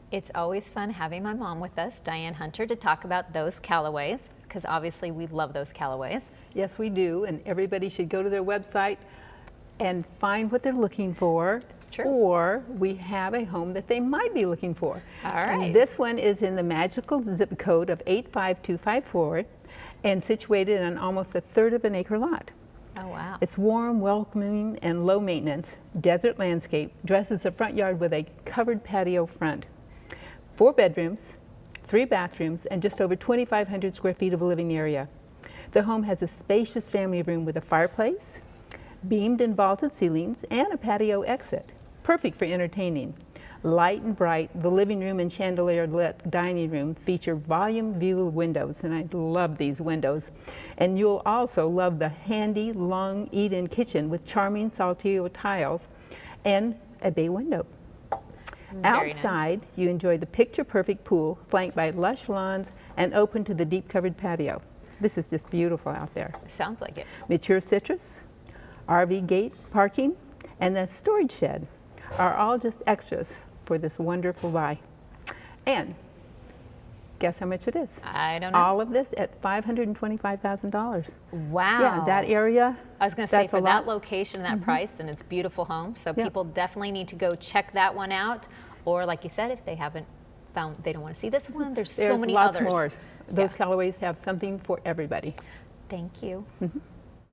It's always fun having my mom with us, Diane Hunter, to talk about those Callaways, because obviously we love those Callaways. Yes, we do, and everybody should go to their website and find what they're looking for. It's true. Or we have a home that they might be looking for. All right. And this one is in the magical zip code of 85254 and situated on almost a third of an acre lot. Oh, wow. It's warm, welcoming, and low maintenance. Desert landscape dresses the front yard with a covered patio front. 4 bedrooms, 3 bathrooms, and just over 2,500 square feet of living area. The home has a spacious family room with a fireplace, beamed and vaulted ceilings, and a patio exit. Perfect for entertaining. Light and bright, the living room and chandelier-lit dining room feature volume view windows, and I love these windows. And you'll also love the handy, long eat-in kitchen with charming Saltillo tiles and a bay window. Very Outside, nice. you enjoy the picture-perfect pool flanked by lush lawns and open to the deep-covered patio. This is just beautiful out there. Sounds like it. Mature citrus, RV gate parking, and the storage shed are all just extras for this wonderful buy. And guess how much it is? I don't know. All of this at $525,000. Wow. Yeah, that area. I was going to say, that's for a that lot. location, that price, and it's a beautiful home, so Yep. people definitely need to go check that one out. Or like you said, if they haven't found, they don't want to see this one, there's so many lots others. more. Those Yeah. Callaways have something for everybody. Thank you. Mhm.